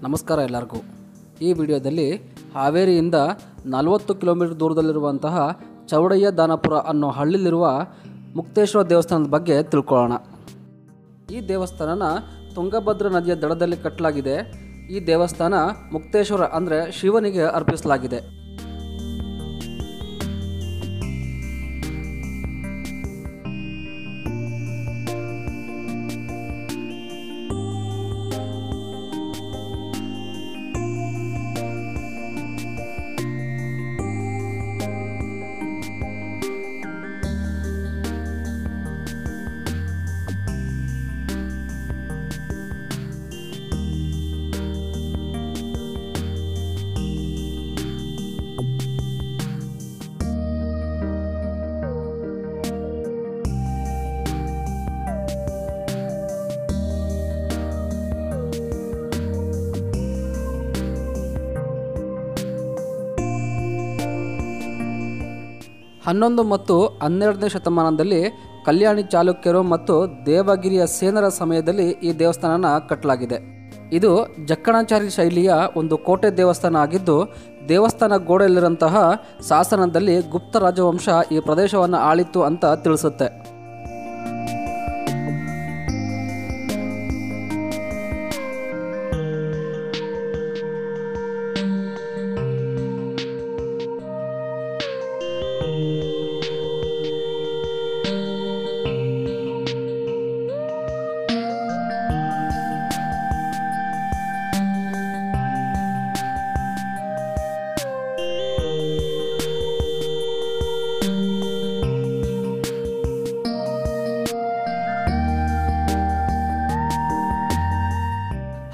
ನಮಸ್ಕಾರ ಎಲ್ಲರಿಗೂ. ಈ ವಿಡಿಯೋದಲ್ಲಿ ಹಾವೇರಿಯಿಂದ 40 ಕಿಲೋಮೀಟರ್ ದೂರದಲ್ಲಿರುವಂತಹ ಚೌಡಯ್ಯ ದಾನಪುರ ಅನ್ನೋ ಹಳ್ಳಿಲಿರುವ ಮುಕ್ತೇಶ್ವರ ದೇವಸ್ಥಾನದ ಬಗ್ಗೆ ತಿಳ್ಕೊಳ್ಳೋಣ. ಈ ದೇವಸ್ಥಾನನ ತುಂಗಭದ್ರಾ ನದಿಯ ದಡದಲ್ಲಿ ಕಟ್ಟಲಾಗಿದೆ. ಈ ದೇವಸ್ಥಾನ ಮುಕ್ತೇಶ್ವರ ಅಂದರೆ ಶಿವನಿಗೆ ಅರ್ಪಿಸಲಾಗಿದೆ. ಹನ್ನೊಂದು ಮತ್ತು 12ನೇ ಶತಮಾನದಲ್ಲಿ ಕಲ್ಯಾಣಿ ಚಾಲುಕ್ಯರು ಮತ್ತು ದೇವಗಿರಿಯ ಸೇನರ ಸಮಯದಲ್ಲಿ ಈ ದೇವಸ್ಥಾನನ ಕಟ್ಟಲಾಗಿದೆ. ಇದು ಜಕ್ಕಣಾಚಾರಿ ಶೈಲಿಯ ಒಂದು ಕೋಟೆ ದೇವಸ್ಥಾನ ಆಗಿದ್ದು, ದೇವಸ್ಥಾನ ಗೋಡೆಯಲ್ಲಿರುವಂತಹ ಶಾಸನದಲ್ಲಿ ಗುಪ್ತ ರಾಜವಂಶ ಈ ಪ್ರದೇಶವನ್ನು ಆಳಿತ್ತು ಅಂತ ತಿಳಿಸುತ್ತೆ.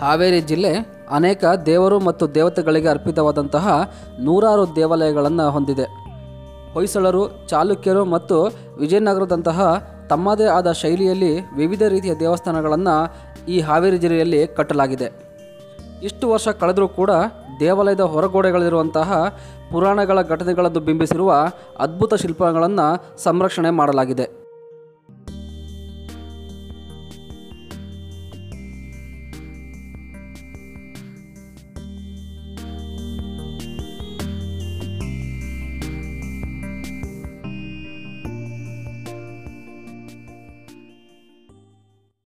ಹಾವೇರಿ ಜಿಲ್ಲೆ ಅನೇಕ ದೇವರು ಮತ್ತು ದೇವತೆಗಳಿಗೆ ಅರ್ಪಿತವಾದಂತಹ ನೂರಾರು ದೇವಾಲಯಗಳನ್ನು ಹೊಂದಿದೆ. ಹೊಯ್ಸಳರು, ಚಾಲುಕ್ಯರು ಮತ್ತು ವಿಜಯನಗರದಂತಹ ತಮ್ಮದೇ ಆದ ಶೈಲಿಯಲ್ಲಿ ವಿವಿಧ ರೀತಿಯ ದೇವಸ್ಥಾನಗಳನ್ನು ಈ ಹಾವೇರಿ ಜಿಲ್ಲೆಯಲ್ಲಿ ಕಟ್ಟಲಾಗಿದೆ. ಇಷ್ಟು ವರ್ಷ ಕಳೆದರೂ ಕೂಡ ದೇವಾಲಯದ ಹೊರಗೋಡೆಗಳಿರುವಂತಹ ಪುರಾಣಗಳ ಘಟನೆಗಳನ್ನು ಬಿಂಬಿಸಿರುವ ಅದ್ಭುತ ಶಿಲ್ಪಗಳನ್ನು ಸಂರಕ್ಷಣೆ ಮಾಡಲಾಗಿದೆ.